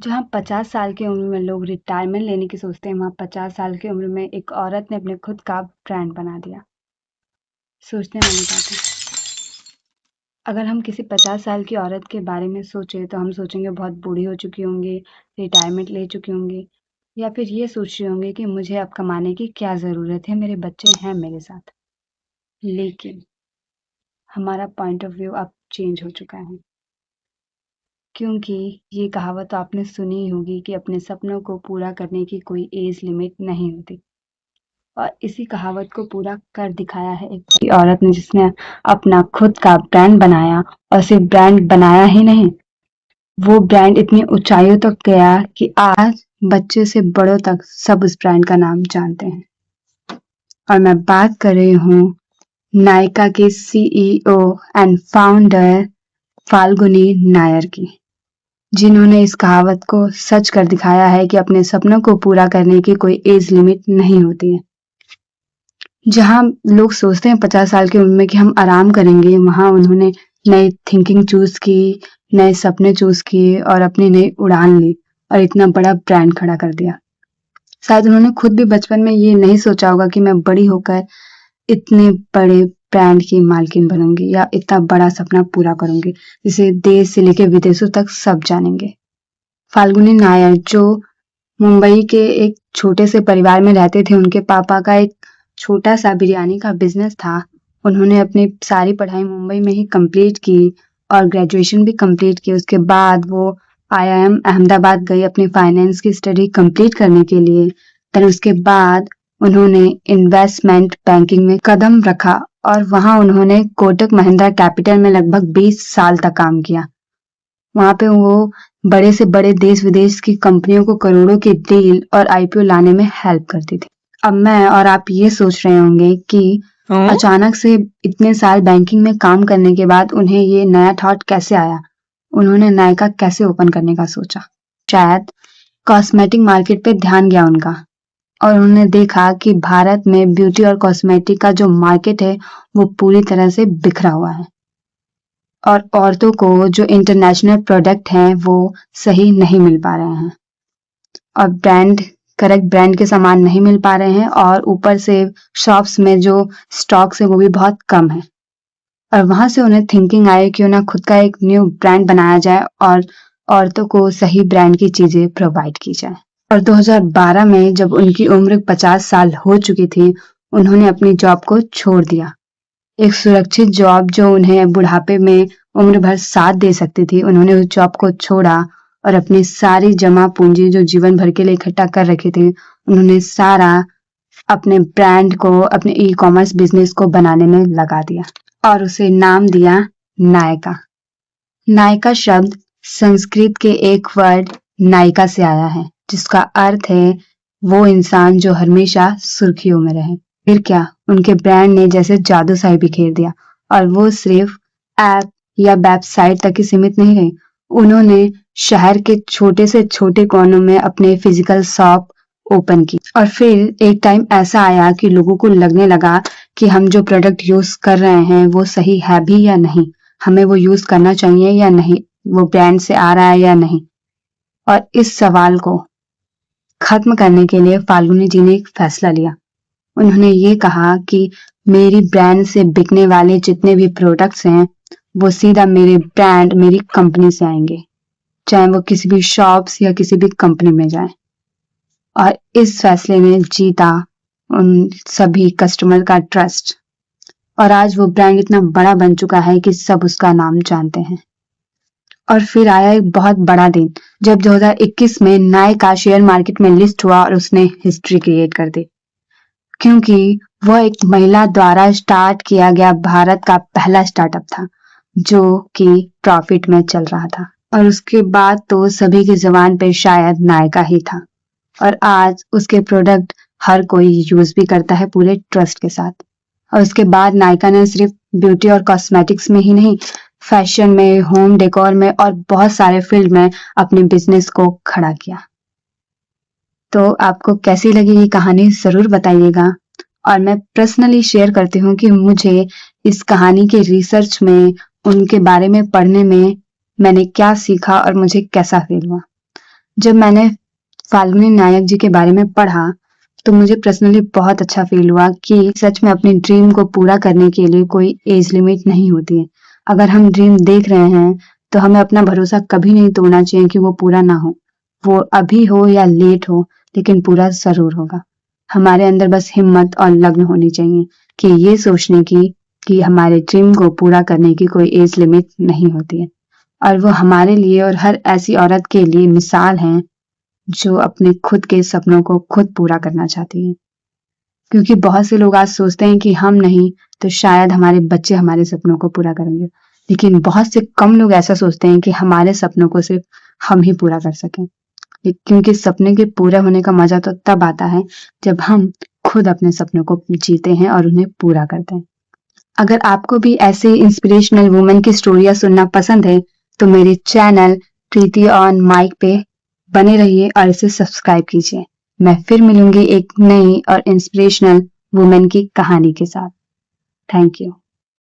जहाँ 50 साल की उम्र में लोग रिटायरमेंट लेने की सोचते हैं, वहाँ 50 साल की उम्र में एक औरत ने अपने खुद का ब्रांड बना दिया। सोचने वाली बात है। अगर हम किसी 50 साल की औरत के बारे में सोचें तो हम सोचेंगे बहुत बूढ़ी हो चुकी होंगी, रिटायरमेंट ले चुकी होंगी, या फिर ये सोच रही होंगी कि मुझे अब कमाने की क्या ज़रूरत है, मेरे बच्चे हैं मेरे साथ। लेकिन हमारा पॉइंट ऑफ व्यू अब चेंज हो चुका है, क्योंकि ये कहावत तो आपने सुनी ही होगी कि अपने सपनों को पूरा करने की कोई एज लिमिट नहीं होती। और इसी कहावत को पूरा कर दिखाया है एक बड़ी औरत ने, जिसने अपना खुद का ब्रांड बनाया। और सिर्फ ब्रांड बनाया ही नहीं, वो ब्रांड इतनी ऊंचाइयों तक गया कि आज बच्चे से बड़ों तक सब उस ब्रांड का नाम जानते हैं। और मैं बात कर रही हूँ नायका के CEO and founder Falguni Nair की, जिन्होंने इस कहावत को सच कर दिखाया है कि अपने सपनों को पूरा करने की कोई एज लिमिट नहीं होती है। जहाँ लोग सोचते हैं 50 साल की उम्र में कि हम आराम करेंगे, वहाँ उन्होंने नई थिंकिंग चूज़ की, नए सपने चूज़ किए और अपनी नई उड़ान ली और इतना बड़ा ब्रांड खड़ा कर दिया। शायद उन्होंने खुद भी बचपन में ये नहीं सोचा होगा कि मैं बड़ी होकर इतने बड़े ब्रांड की मालकिन बनूंगी या इतना बड़ा सपना पूरा करूंगी, जिसे देश से लेकर विदेशों तक सब जानेंगे। फाल्गुनी नायर, जो मुंबई के एक छोटे से परिवार में रहते थे, उनके पापा का एक छोटा सा बिरयानी का बिजनेस था। उन्होंने अपनी सारी पढ़ाई मुंबई में ही कंप्लीट की और ग्रेजुएशन भी कंप्लीट की। उसके बाद वो आईआईएम अहमदाबाद गई अपनी फाइनेंस की स्टडी कंप्लीट करने के लिए। फिर उसके बाद उन्होंने इन्वेस्टमेंट बैंकिंग में कदम रखा और वहां उन्होंने कोटक महिंद्रा कैपिटल में लगभग 20 साल तक काम किया। वहां पे वो बड़े से बड़े देश विदेश की कंपनियों को करोड़ों के डील और आईपीओ लाने में हेल्प करती थी। अब मैं और आप ये सोच रहे होंगे कि अचानक से इतने साल बैंकिंग में काम करने के बाद उन्हें ये नया थॉट कैसे आया, उन्होंने नायका कैसे ओपन करने का सोचा। शायद कॉस्मेटिक मार्केट पे ध्यान गया उनका और उन्होंने देखा कि भारत में ब्यूटी और कॉस्मेटिक का जो मार्केट है वो पूरी तरह से बिखरा हुआ है और औरतों को जो इंटरनेशनल प्रोडक्ट हैं वो सही नहीं मिल पा रहे हैं और करेक्ट ब्रांड के सामान नहीं मिल पा रहे हैं और ऊपर से शॉप्स में जो स्टॉक्स है वो भी बहुत कम है। और वहां से उन्हें थिंकिंग आई क्यों ना खुद का एक न्यू ब्रांड बनाया जाए और औरतों को सही ब्रांड की चीजें प्रोवाइड की जाए। और 2012 में जब उनकी उम्र 50 साल हो चुकी थी, उन्होंने अपनी जॉब को छोड़ दिया। एक सुरक्षित जॉब जो उन्हें बुढ़ापे में उम्र भर साथ दे सकती थी, उन्होंने उस जॉब को छोड़ा और अपनी सारी जमा पूंजी जो जीवन भर के लिए इकट्ठा कर रखी थी, उन्होंने सारा अपने ब्रांड को, अपने ई कॉमर्स बिजनेस को बनाने में लगा दिया और उसे नाम दिया नायका। नायका शब्द संस्कृत के एक वर्ड नायिका से आया है, जिसका अर्थ है वो इंसान जो हमेशा सुर्खियों में रहे। फिर क्या, उनके ब्रांड ने जैसे जादू सा ही बिखेर दिया और वो सिर्फ ऐप या वेबसाइट तक ही सीमित नहीं रही। उन्होंने शहर के छोटे से छोटे कोनों में अपने फिजिकल शॉप ओपन की और फिर एक टाइम ऐसा आया कि लोगों को लगने लगा कि हम जो प्रोडक्ट यूज कर रहे हैं वो सही है भी या नहीं, हमें वो यूज करना चाहिए या नहीं, वो ब्रांड से आ रहा है या नहीं। और इस सवाल को खत्म करने के लिए फाल्गुनी जी ने एक फैसला लिया। उन्होंने ये कहा कि मेरी ब्रांड से बिकने वाले जितने भी प्रोडक्ट्स हैं वो सीधा मेरे ब्रांड, मेरी कंपनी से आएंगे, चाहे वो किसी भी शॉप्स या किसी भी कंपनी में जाए। और इस फैसले ने जीता उन सभी कस्टमर का ट्रस्ट और आज वो ब्रांड इतना बड़ा बन चुका है कि सब उसका नाम जानते हैं। और फिर आया एक बहुत बड़ा दिन, जब 2021 में नायका शेयर मार्केट में लिस्ट हुआ और उसने हिस्ट्री क्रिएट कर दी, क्योंकि वह एक महिला द्वारा स्टार्ट किया गया भारत का पहला स्टार्टअप था जो कि प्रॉफिट में चल रहा था। और उसके बाद तो सभी की जुबान पे शायद नायका ही था और आज उसके प्रोडक्ट हर कोई यूज भी करता है पूरे ट्रस्ट के साथ। और उसके बाद नायका ने सिर्फ ब्यूटी और कॉस्मेटिक्स में ही नहीं, फैशन में, होम डेकोर में और बहुत सारे फील्ड में अपने बिजनेस को खड़ा किया। तो आपको कैसी लगी ये कहानी जरूर बताइएगा। और मैं पर्सनली शेयर करती हूँ कि मुझे इस कहानी के रिसर्च में, उनके बारे में पढ़ने में मैंने क्या सीखा और मुझे कैसा फील हुआ। जब मैंने फाल्गुनी नायक जी के बारे में पढ़ा तो मुझे पर्सनली बहुत अच्छा फील हुआ कि सच में अपने ड्रीम को पूरा करने के लिए कोई एज लिमिट नहीं होती है। अगर हम ड्रीम देख रहे हैं तो हमें अपना भरोसा कभी नहीं तोड़ना चाहिए कि वो पूरा ना हो। वो अभी हो या लेट हो, लेकिन पूरा ज़रूर होगा। हमारे अंदर बस हिम्मत और लगन होनी चाहिए कि ये सोचने की कि हमारे ड्रीम को पूरा करने की कोई एज लिमिट नहीं होती है। और वो हमारे लिए और हर ऐसी औरत के लिए मिसाल हैं जो अपने खुद के सपनों को खुद पूरा करना चाहती है। क्योंकि बहुत से लोग आज सोचते हैं कि हम नहीं तो शायद हमारे बच्चे हमारे सपनों को पूरा करेंगे, लेकिन बहुत से कम लोग ऐसा सोचते हैं कि हमारे सपनों को सिर्फ हम ही पूरा कर सकें। क्योंकि सपने के पूरा होने का मजा तो तब आता है जब हम खुद अपने सपनों को जीते हैं और उन्हें पूरा करते हैं। अगर आपको भी ऐसे इंस्पिरेशनल वुमेन की स्टोरियां सुनना पसंद है तो मेरे चैनल प्रीति ऑन माइक पे बने रहिए और इसे सब्सक्राइब कीजिए। मैं फिर मिलूंगी एक नई और इंस्पिरेशनल वुमेन की कहानी के साथ। Thank you.